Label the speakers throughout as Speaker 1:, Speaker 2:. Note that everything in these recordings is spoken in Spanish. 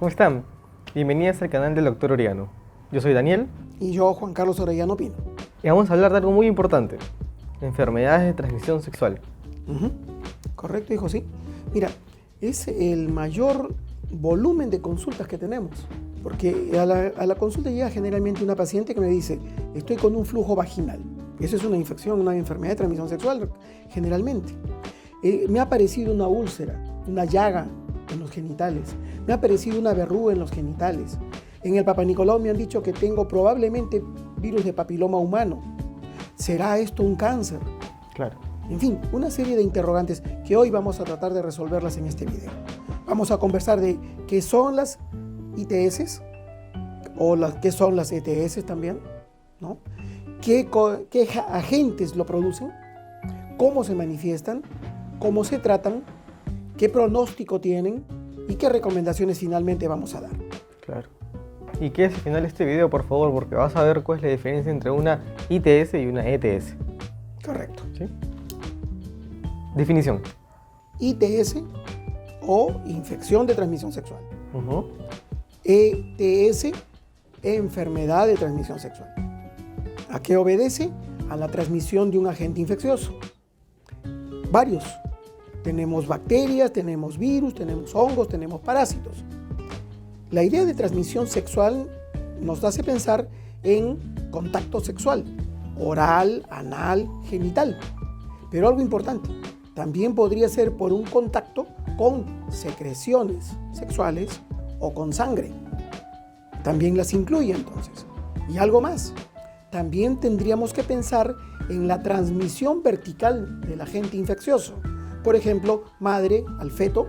Speaker 1: ¿Cómo están? Bienvenidas al canal del Dr. Orellano. Yo soy Daniel.
Speaker 2: Y yo, Juan Carlos Orellano Pino.
Speaker 1: Y vamos a hablar de algo muy importante: enfermedades de transmisión sexual.
Speaker 2: Correcto, hijo, sí. Mira, es el mayor volumen de consultas que tenemos. Porque a la consulta llega generalmente una paciente que me dice, estoy con un flujo vaginal. Eso es una infección, una enfermedad de transmisión sexual, generalmente. Me ha aparecido una úlcera, una llaga en los genitales. Me ha aparecido una verruga en los genitales. En el Papa Nicolau me han dicho que tengo probablemente virus de papiloma humano. ¿Será esto un cáncer?
Speaker 1: Claro.
Speaker 2: En fin, una serie de interrogantes que hoy vamos a tratar de resolverlas en este video. Vamos a conversar de qué son las ITS o qué son las ETS también, ¿no? ¿Qué agentes lo producen? ¿Cómo se manifiestan? ¿Cómo se tratan? ¿Qué pronóstico tienen? ¿Y qué recomendaciones finalmente vamos a dar?
Speaker 1: Claro. Y quédese al final de este video, por favor, porque vas a ver cuál es la diferencia entre una ITS y una ETS.
Speaker 2: Correcto.
Speaker 1: ¿Sí? Definición.
Speaker 2: ITS o infección de transmisión sexual. ETS, enfermedad de transmisión sexual. ¿A qué obedece? A la transmisión de un agente infeccioso. Varios. Tenemos bacterias, tenemos virus, tenemos hongos, tenemos parásitos. La idea de transmisión sexual nos hace pensar en contacto sexual, oral, anal, genital. Pero algo importante, también podría ser por un contacto con secreciones sexuales o con sangre. También las incluye entonces. Y algo más, también tendríamos que pensar en la transmisión vertical del agente infeccioso. Por ejemplo, madre al feto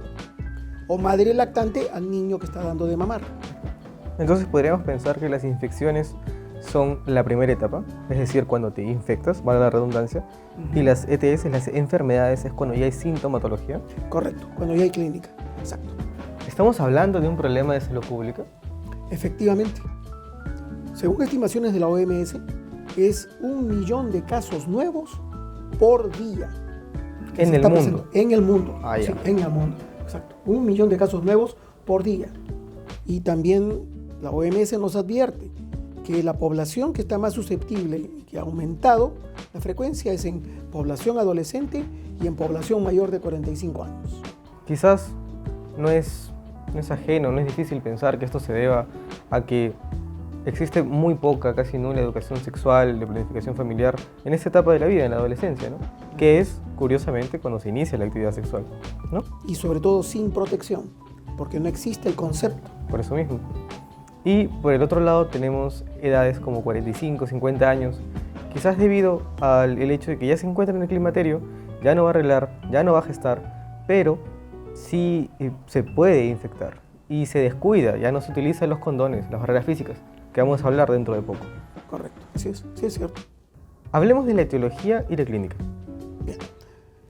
Speaker 2: o madre lactante al niño que está dando de mamar.
Speaker 1: Entonces podríamos pensar que las infecciones son la primera etapa, es decir, cuando te infectas, vale la redundancia, y las ETS, las enfermedades, es cuando ya hay sintomatología.
Speaker 2: Correcto, cuando ya hay clínica, exacto.
Speaker 1: ¿Estamos hablando de un problema de salud pública?
Speaker 2: Efectivamente. Según estimaciones de la OMS, es 1 millón de casos nuevos por día.
Speaker 1: En el mundo.
Speaker 2: En el mundo.
Speaker 1: Ah, ya.
Speaker 2: Sí, en el mundo. Exacto. 1 millón de casos nuevos por día. Y también la OMS nos advierte que la población que está más susceptible y que ha aumentado, la frecuencia es en población adolescente y en población mayor de 45 años.
Speaker 1: Quizás no es ajeno, no es difícil pensar que esto se deba a que existe muy poca, casi nula educación sexual, de planificación familiar en esta etapa de la vida, en la adolescencia, ¿no? Que es, curiosamente, cuando se inicia la actividad sexual, ¿no?
Speaker 2: Y sobre todo sin protección, porque no existe el concepto.
Speaker 1: Por eso mismo. Y por el otro lado tenemos edades como 45, 50 años, quizás debido al hecho de que ya se encuentra en el climaterio, ya no va a arreglar, ya no va a gestar, pero sí se puede infectar y se descuida, ya no se utilizan los condones, las barreras físicas, que vamos a hablar dentro de poco.
Speaker 2: Correcto, así es, sí es cierto.
Speaker 1: Hablemos de la etiología y la clínica.
Speaker 2: Bien,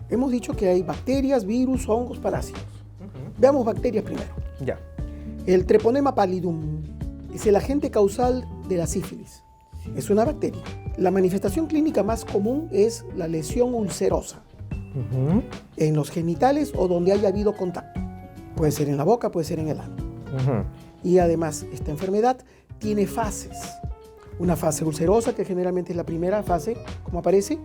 Speaker 2: hemos dicho que hay bacterias, virus, hongos, parásitos. Veamos bacterias primero.
Speaker 1: Ya.
Speaker 2: El Treponema pallidum es el agente causal de la sífilis. Es una bacteria. La manifestación clínica más común es la lesión ulcerosa en los genitales o donde haya habido contacto. Puede ser en la boca, puede ser en el ano. Y además, esta enfermedad tiene fases. Una fase ulcerosa, que generalmente es la primera fase, como aparece,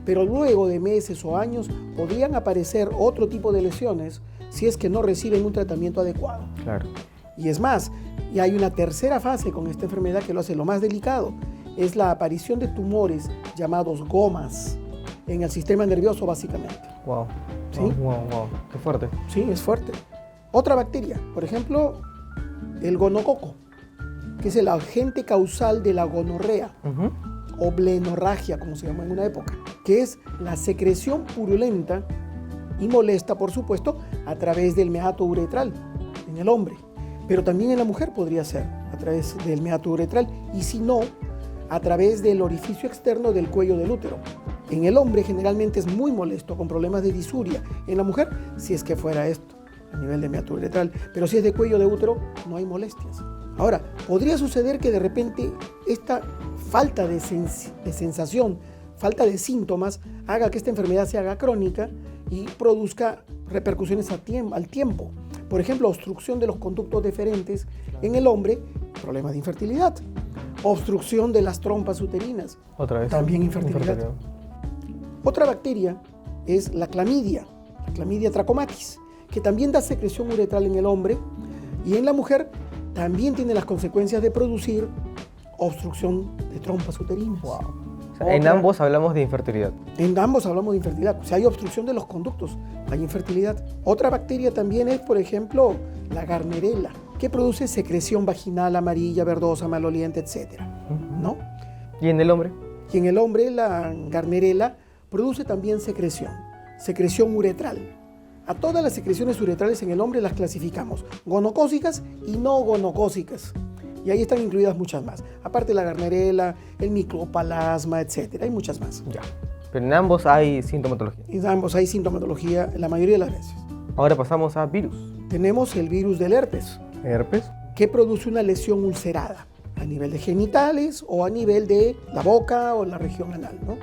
Speaker 2: pero luego de meses o años podrían aparecer otro tipo de lesiones si es que no reciben un tratamiento adecuado.
Speaker 1: Claro.
Speaker 2: Y es más, y hay una tercera fase con esta enfermedad que lo hace lo más delicado, es la aparición de tumores llamados gomas en el sistema nervioso básicamente.
Speaker 1: Wow.
Speaker 2: ¿Sí?
Speaker 1: Wow. Qué fuerte.
Speaker 2: Sí, es fuerte. Otra bacteria, por ejemplo, el gonococo, que es el agente causal de la gonorrea o blenorragia, como se llama en una época, que es la secreción purulenta y molesta, por supuesto, a través del meato uretral en el hombre. Pero también en la mujer podría ser a través del meato uretral y si no, a través del orificio externo del cuello del útero. En el hombre generalmente es muy molesto, con problemas de disuria. En la mujer, si es que fuera esto, a nivel de meato uretral. Pero si es de cuello de útero, no hay molestias. Ahora, podría suceder que de repente esta falta de sensación, falta de síntomas, haga que esta enfermedad se haga crónica y produzca repercusiones al tiempo. Por ejemplo, obstrucción de los conductos deferentes en el hombre, problemas de infertilidad. Obstrucción de las trompas uterinas,
Speaker 1: Otra vez.
Speaker 2: también infertilidad. Otra bacteria es la clamidia trachomatis, que también da secreción uretral en el hombre, y en la mujer también tiene las consecuencias de producir obstrucción de trompas uterinas.
Speaker 1: Wow. O sea, en ambos hablamos de infertilidad.
Speaker 2: En ambos hablamos de infertilidad. Si hay obstrucción de los conductos, hay infertilidad. Otra bacteria también es, por ejemplo, la Gardnerella, que produce secreción vaginal amarilla, verdosa, maloliente, etc. ¿No?
Speaker 1: ¿Y en el hombre?
Speaker 2: Y en el hombre, la Gardnerella produce también secreción uretral. A todas las secreciones uretrales en el hombre las clasificamos, gonocócicas y no gonocócicas. Y ahí están incluidas muchas más. Aparte la Gardnerella, el Mycoplasma, etc. Hay muchas más.
Speaker 1: Ya. Pero en ambos hay sintomatología.
Speaker 2: En ambos hay sintomatología la mayoría de las veces.
Speaker 1: Ahora pasamos a virus.
Speaker 2: Tenemos el virus del herpes,
Speaker 1: Herpes.
Speaker 2: que produce una lesión ulcerada a nivel de genitales o a nivel de la boca o la región anal, ¿no?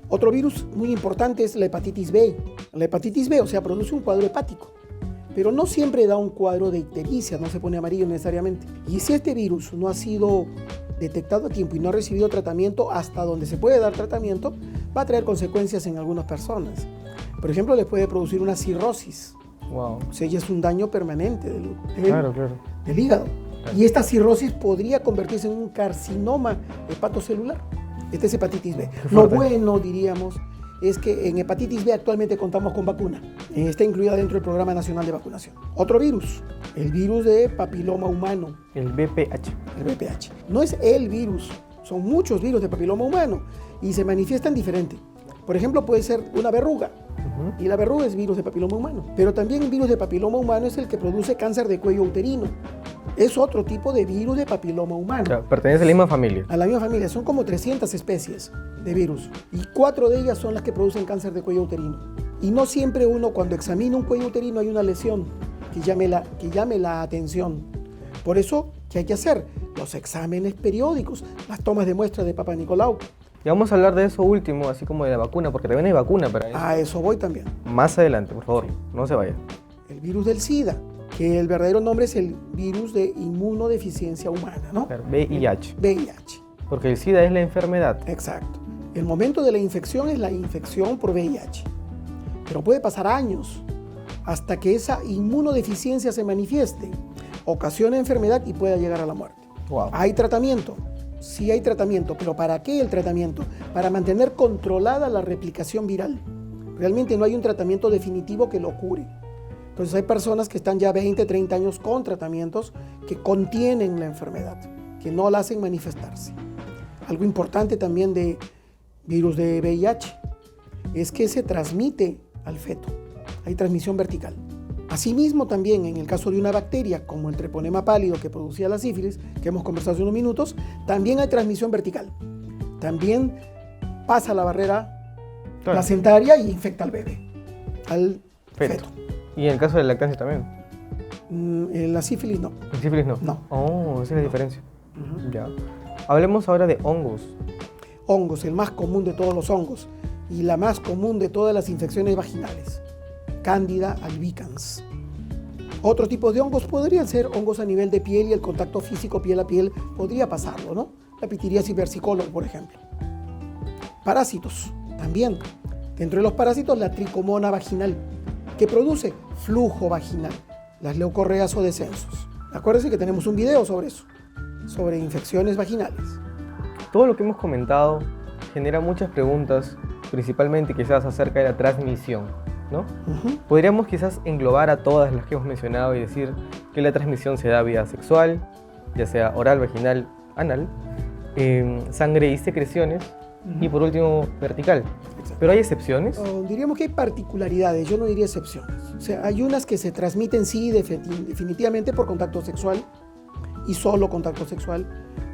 Speaker 2: Otro virus muy importante es la hepatitis B. La hepatitis B, o sea, produce un cuadro hepático, pero no siempre da un cuadro de ictericia, no se pone amarillo necesariamente. Y si este virus no ha sido detectado a tiempo y no ha recibido tratamiento hasta donde se puede dar tratamiento, va a traer consecuencias en algunas personas. Por ejemplo, les puede producir una cirrosis.
Speaker 1: Wow.
Speaker 2: O sea, ya es un daño permanente
Speaker 1: Claro.
Speaker 2: del hígado. Y esta cirrosis podría convertirse en un carcinoma hepatocelular. Esta es hepatitis B. Lo bueno, diríamos, es que en hepatitis B actualmente contamos con vacuna. Está incluida dentro del Programa Nacional de Vacunación. Otro virus, el virus de papiloma humano.
Speaker 1: El VPH.
Speaker 2: El VPH. No es el virus, son muchos virus de papiloma humano y se manifiestan diferente. Por ejemplo, puede ser una verruga. Y la verruga es virus de papiloma humano. Pero también el virus de papiloma humano es el que produce cáncer de cuello uterino. Es otro tipo de virus de papiloma humano.
Speaker 1: O sea, pertenece a la misma familia.
Speaker 2: A la misma familia. Son como 300 especies de virus. Y 4 de ellas son las que producen cáncer de cuello uterino. Y no siempre uno, cuando examina un cuello uterino, hay una lesión que llame la atención. Por eso, ¿qué hay que hacer? Los exámenes periódicos, las tomas de muestra de Papa Nicolau.
Speaker 1: Y vamos a hablar de eso último, así como de la vacuna, porque también hay vacuna para eso.
Speaker 2: A eso voy también.
Speaker 1: Más adelante, por favor, no se vaya.
Speaker 2: El virus del SIDA, que el verdadero nombre es el virus de inmunodeficiencia humana, ¿no?
Speaker 1: Claro, VIH.
Speaker 2: VIH.
Speaker 1: Porque el SIDA es la enfermedad.
Speaker 2: Exacto. El momento de la infección es la infección por VIH. Pero puede pasar años hasta que esa inmunodeficiencia se manifieste, ocasione enfermedad y pueda llegar a la muerte.
Speaker 1: Wow.
Speaker 2: ¿Hay tratamiento? Sí hay tratamiento, pero ¿para qué el tratamiento? Para mantener controlada la replicación viral. Realmente no hay un tratamiento definitivo que lo cure. Entonces hay personas que están ya 20, 30 años con tratamientos que contienen la enfermedad, que no la hacen manifestarse. Algo importante también de virus de VIH es que se transmite al feto. Hay transmisión vertical. Asimismo, también en el caso de una bacteria como el treponema pálido que producía la sífilis, que hemos conversado hace unos minutos, también hay transmisión vertical. También pasa la barrera placentaria y infecta al bebé, al feto.
Speaker 1: ¿Y en el caso de la lactancia también?
Speaker 2: La sífilis no.
Speaker 1: ¿El sífilis no?
Speaker 2: No.
Speaker 1: Oh, esa es la diferencia. Ya. Hablemos ahora de hongos.
Speaker 2: Hongos, el más común de todos los hongos y la más común de todas las infecciones vaginales. Candida albicans. Otro tipo de hongos podrían ser hongos a nivel de piel y el contacto físico piel a piel podría pasarlo, ¿no? La pitiriasis versicolor, por ejemplo. Parásitos, también. Dentro de los parásitos, la tricomona vaginal, que produce flujo vaginal, las leucorreas o descensos. Acuérdense que tenemos un video sobre eso, sobre infecciones vaginales.
Speaker 1: Todo lo que hemos comentado genera muchas preguntas, principalmente quizás acerca de la transmisión, ¿no? Podríamos quizás englobar a todas las que hemos mencionado y decir que la transmisión se da vía sexual, ya sea oral, vaginal, anal, sangre y secreciones, y por último, vertical.
Speaker 2: Exacto.
Speaker 1: ¿Pero hay excepciones?
Speaker 2: Diríamos que hay particularidades, yo no diría excepciones. O sea, hay unas que se transmiten sí definitivamente por contacto sexual y solo contacto sexual,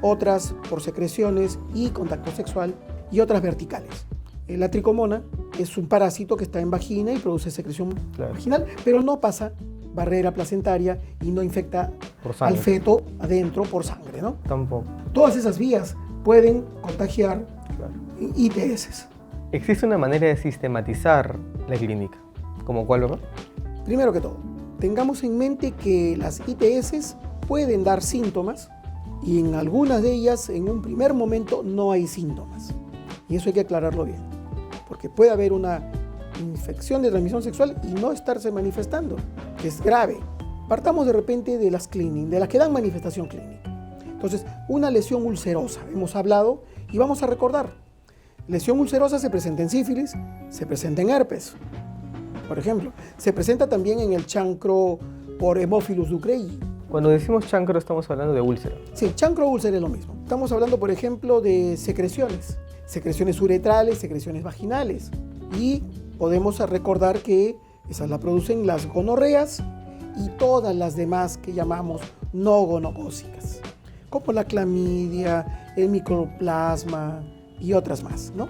Speaker 2: otras por secreciones y contacto sexual, y otras verticales. La tricomona es un parásito que está en vagina y produce secreción vaginal, pero no pasa barrera placentaria y no infecta al feto adentro por sangre, ¿no?
Speaker 1: Tampoco.
Speaker 2: Todas esas vías pueden contagiar ITS.
Speaker 1: ¿Existe una manera de sistematizar la clínica? ¿Como cuál, verdad?
Speaker 2: Primero que todo, Tengamos en mente que las ITS pueden dar síntomas y en algunas de ellas en un primer momento no hay síntomas. Y eso hay que aclararlo bien, porque puede haber una infección de transmisión sexual y no estarse manifestando, que es grave. Partamos de repente de las de las que dan manifestación clínica. Entonces, una lesión ulcerosa, hemos hablado y vamos a recordar. Lesión ulcerosa se presenta en sífilis, se presenta en herpes, por ejemplo. Se presenta también en el chancro por Haemophilus ducreyi.
Speaker 1: Cuando decimos chancro estamos hablando de úlcera.
Speaker 2: Sí, chancro úlcera es lo mismo. Estamos hablando, por ejemplo, de secreciones uretrales, secreciones vaginales. Y podemos recordar que esas la producen las gonorreas y todas las demás que llamamos no gonocócicas, como la clamidia, el micoplasma y otras más, ¿no?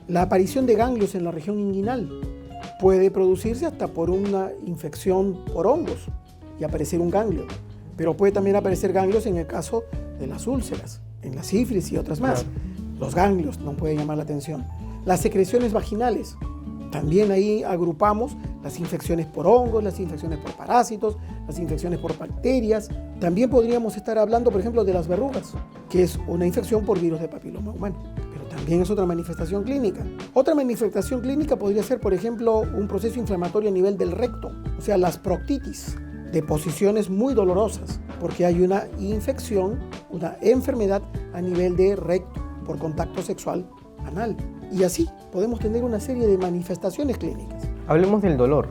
Speaker 2: La aparición de ganglios en la región inguinal puede producirse hasta por una infección por hongos y aparecer un ganglio, pero puede también aparecer ganglios en el caso de las úlceras, en la sífilis y otras más. Claro. Los ganglios no pueden llamar la atención. Las secreciones vaginales, también ahí agrupamos las infecciones por hongos, las infecciones por parásitos, las infecciones por bacterias. También podríamos estar hablando, por ejemplo, de las verrugas, que es una infección por virus de papiloma humano, pero también es otra manifestación clínica. Otra manifestación clínica podría ser, por ejemplo, un proceso inflamatorio a nivel del recto, o sea, las proctitis, deposiciones muy dolorosas, porque hay una infección, una enfermedad a nivel de recto por contacto sexual anal. Y así podemos tener una serie de manifestaciones clínicas.
Speaker 1: Hablemos del dolor.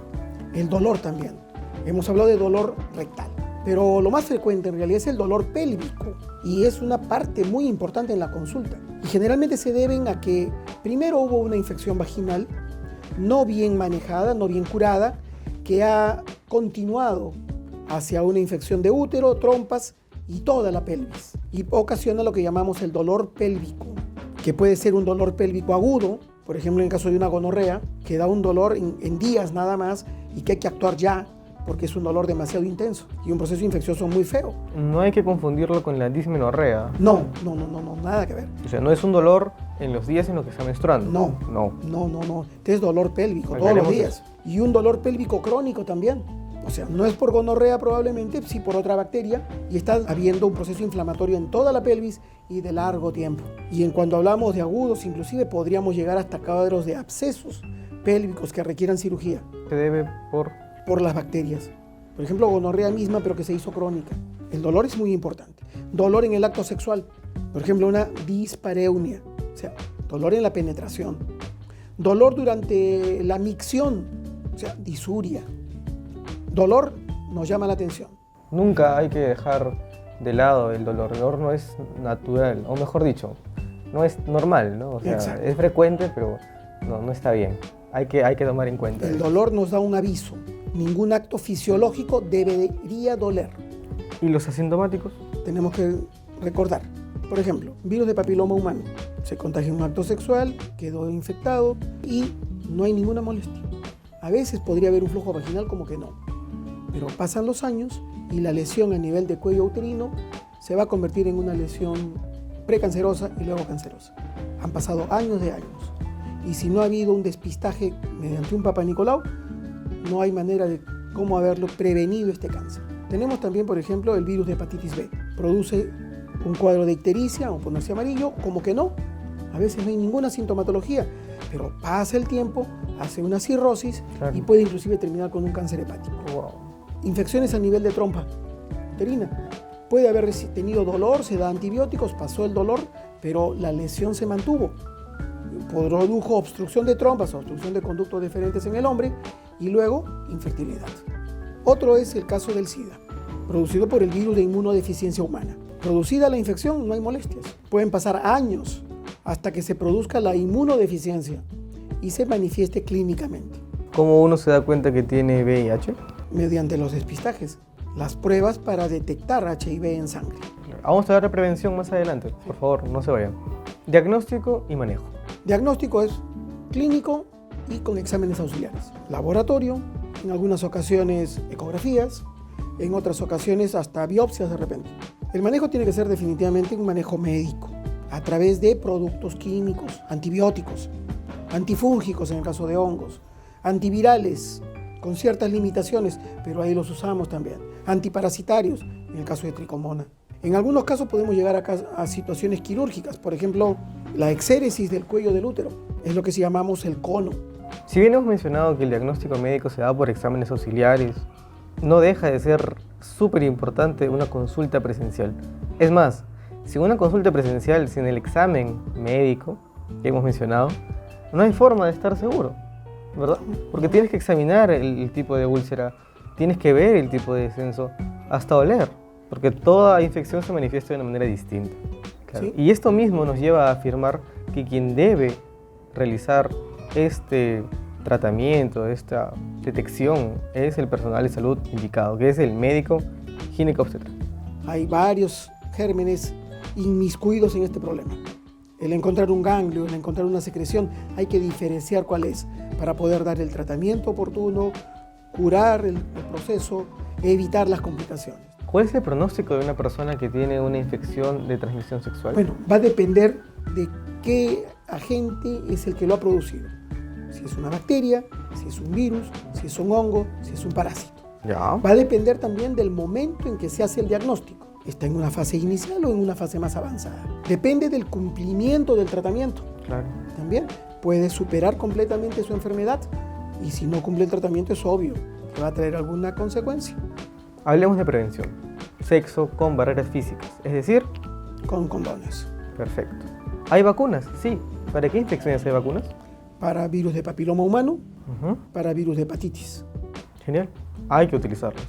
Speaker 2: El dolor también. Hemos hablado de dolor rectal, pero lo más frecuente en realidad es el dolor pélvico y es una parte muy importante en la consulta. Y generalmente se deben a que primero hubo una infección vaginal no bien manejada, no bien curada, que ha continuado hacia una infección de útero, trompas y toda la pelvis. Y ocasiona lo que llamamos el dolor pélvico, que puede ser un dolor pélvico agudo, por ejemplo en el caso de una gonorrea, que da un dolor en días nada más y que hay que actuar ya, porque es un dolor demasiado intenso y un proceso infeccioso muy feo.
Speaker 1: No hay que confundirlo con la dismenorrea.
Speaker 2: No, nada que ver.
Speaker 1: O sea, no es un dolor en los días en los que está menstruando.
Speaker 2: No. Este es dolor pélvico todos los días. Y un dolor pélvico crónico también. O sea, no es por gonorrea probablemente, sí por otra bacteria, y está habiendo un proceso inflamatorio en toda la pelvis y de largo tiempo. Y en cuanto hablamos de agudos, inclusive podríamos llegar hasta cuadros de abscesos pélvicos que requieran cirugía.
Speaker 1: ¿Se debe por
Speaker 2: las bacterias? Por ejemplo, gonorrea misma, pero que se hizo crónica. El dolor es muy importante. Dolor en el acto sexual. Por ejemplo, una dispareunia, o sea, dolor en la penetración. Dolor durante la micción, o sea, disuria. Dolor nos llama la atención.
Speaker 1: Nunca hay que dejar de lado el dolor. El dolor no es natural, o mejor dicho, no es normal, ¿no? O sea, exacto, es frecuente, pero no está bien. Hay que tomar en cuenta.
Speaker 2: El dolor nos da un aviso. Ningún acto fisiológico debería doler.
Speaker 1: ¿Y los asintomáticos?
Speaker 2: Tenemos que recordar. Por ejemplo, virus de papiloma humano. Se contagia en un acto sexual, quedó infectado y no hay ninguna molestia. A veces podría haber un flujo vaginal como que no. Pero pasan los años y la lesión a nivel de cuello uterino se va a convertir en una lesión precancerosa y luego cancerosa. Han pasado años de años. Y si no ha habido un despistaje mediante un Papa Nicolau, no hay manera de cómo haberlo prevenido este cáncer. Tenemos también, por ejemplo, el virus de hepatitis B. Produce un cuadro de ictericia o ponerse amarillo, como que no. A veces no hay ninguna sintomatología, pero pasa el tiempo, hace una cirrosis, claro, y puede inclusive terminar con un cáncer hepático.
Speaker 1: Wow.
Speaker 2: Infecciones a nivel de trompa uterina. Puede haber tenido dolor, se da antibióticos, pasó el dolor, pero la lesión se mantuvo. Produjo obstrucción de trompas, obstrucción de conductos deferentes en el hombre y luego infertilidad. Otro es el caso del SIDA, producido por el virus de inmunodeficiencia humana. Producida la infección, no hay molestias. Pueden pasar años hasta que se produzca la inmunodeficiencia y se manifieste clínicamente.
Speaker 1: ¿Cómo uno se da cuenta que tiene VIH?
Speaker 2: Mediante los despistajes, las pruebas para detectar HIV en sangre.
Speaker 1: Vamos a hablar de prevención más adelante, por favor, no se vayan. Diagnóstico y manejo.
Speaker 2: Diagnóstico es clínico y con exámenes auxiliares. Laboratorio, en algunas ocasiones ecografías, en otras ocasiones hasta biopsias de repente. El manejo tiene que ser definitivamente un manejo médico, a través de productos químicos, antibióticos, antifúngicos en el caso de hongos, antivirales, con ciertas limitaciones, pero ahí los usamos también. Antiparasitarios, en el caso de tricomona. En algunos casos podemos llegar a situaciones quirúrgicas, por ejemplo, la exéresis del cuello del útero, es lo que llamamos el cono.
Speaker 1: Si bien hemos mencionado que el diagnóstico médico se da por exámenes auxiliares, no deja de ser súper importante una consulta presencial. Es más, sin una consulta presencial, sin el examen médico que hemos mencionado, no hay forma de estar seguro, ¿verdad? Porque tienes que examinar el tipo de úlcera, tienes que ver el tipo de descenso, hasta oler, porque toda infección se manifiesta de una manera distinta. Claro. ¿Sí? Y esto mismo nos lleva a afirmar que quien debe realizar este tratamiento, esta detección, es el personal de salud indicado, que es el médico ginecobstetra.
Speaker 2: Hay varios gérmenes inmiscuidos en este problema. El encontrar un ganglio, el encontrar una secreción, hay que diferenciar cuál es para poder dar el tratamiento oportuno, curar el proceso, evitar las complicaciones.
Speaker 1: ¿Cuál es el pronóstico de una persona que tiene una infección de transmisión sexual?
Speaker 2: Bueno, va a depender de qué agente es el que lo ha producido. Si es una bacteria, si es un virus, si es un hongo, si es un parásito.
Speaker 1: Ya.
Speaker 2: Va a depender también del momento en que se hace el diagnóstico. ¿Está en una fase inicial o en una fase más avanzada? Depende del cumplimiento del tratamiento.
Speaker 1: Claro.
Speaker 2: También puede superar completamente su enfermedad y si no cumple el tratamiento es obvio que va a traer alguna consecuencia.
Speaker 1: Hablemos de prevención. Sexo con barreras físicas, es decir,
Speaker 2: con condones.
Speaker 1: Perfecto. ¿Hay vacunas? Sí. ¿Para qué infecciones hay vacunas?
Speaker 2: Para virus de papiloma humano, para virus de hepatitis.
Speaker 1: Genial. Hay que utilizarlos.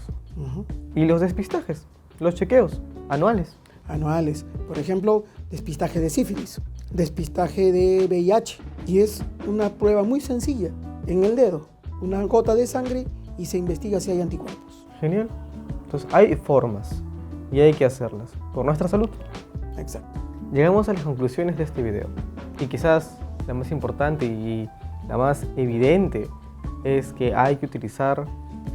Speaker 1: ¿Y los despistajes? Los chequeos anuales.
Speaker 2: Anuales. Por ejemplo, despistaje de sífilis, despistaje de VIH. Y es una prueba muy sencilla. En el dedo, una gota de sangre y se investiga si hay anticuerpos.
Speaker 1: Genial. Entonces hay formas y hay que hacerlas por nuestra salud.
Speaker 2: Exacto.
Speaker 1: Llegamos a las conclusiones de este video. Y quizás la más importante y la más evidente es que hay que utilizar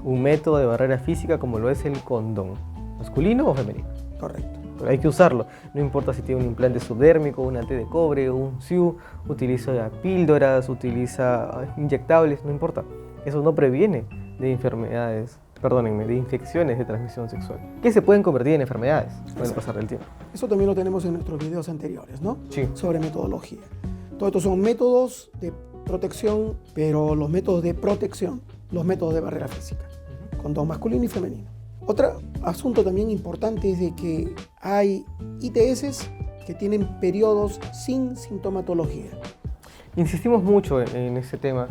Speaker 1: un método de barrera física como lo es el condón. ¿Masculino o femenino?
Speaker 2: Correcto.
Speaker 1: Pero hay que usarlo. No importa si tiene un implante subdérmico, una T de cobre, un SIU, utiliza píldoras, utiliza inyectables, no importa. Eso no previene de enfermedades, perdónenme, de infecciones de transmisión sexual, que se pueden convertir en enfermedades con el pasar del tiempo.
Speaker 2: Eso también lo tenemos en nuestros videos anteriores, ¿no?
Speaker 1: Sí.
Speaker 2: Sobre metodología. Todos estos son métodos de protección, pero los métodos de protección, los métodos de barrera física, condón masculino y femenino. Otro asunto también importante es de que hay ITS que tienen periodos sin sintomatología.
Speaker 1: Insistimos mucho en este tema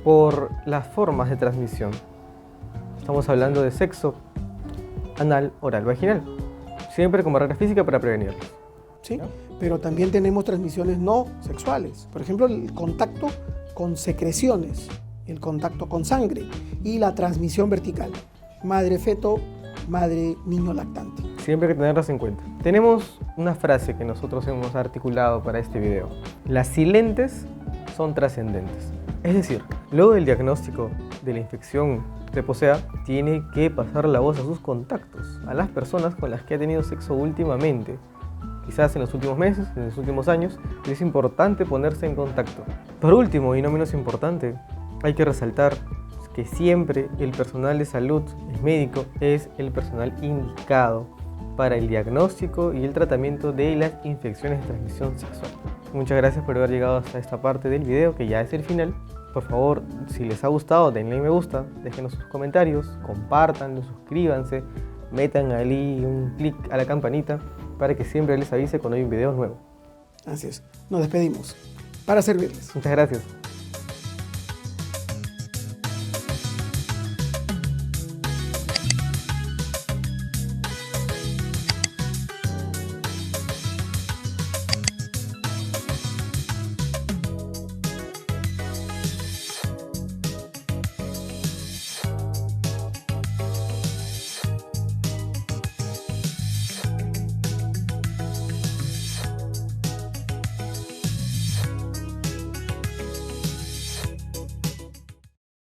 Speaker 1: por las formas de transmisión. Estamos hablando de sexo anal, oral, vaginal. Siempre con barrera física para prevenirlo.
Speaker 2: Sí, pero también tenemos transmisiones no sexuales. Por ejemplo, el contacto con secreciones, el contacto con sangre y la transmisión vertical. Madre-feto, madre-niño lactante.
Speaker 1: Siempre hay que tenerlas en cuenta. Tenemos una frase que nosotros hemos articulado para este video. Las silentes son trascendentes. Es decir, luego del diagnóstico de la infección preposea, tiene que pasar la voz a sus contactos, a las personas con las que ha tenido sexo últimamente. Quizás en los últimos meses, en los últimos años, es importante ponerse en contacto. Por último, y no menos importante, hay que resaltar que siempre el personal de salud, el médico, es el personal indicado para el diagnóstico y el tratamiento de las infecciones de transmisión sexual. Muchas gracias por haber llegado hasta esta parte del video, que ya es el final. Por favor, si les ha gustado, denle me gusta, déjenos sus comentarios, compártanlo, suscríbanse, metan ahí un clic a la campanita para que siempre les avise cuando hay un video nuevo.
Speaker 2: Así es. Nos despedimos para servirles.
Speaker 1: Muchas gracias.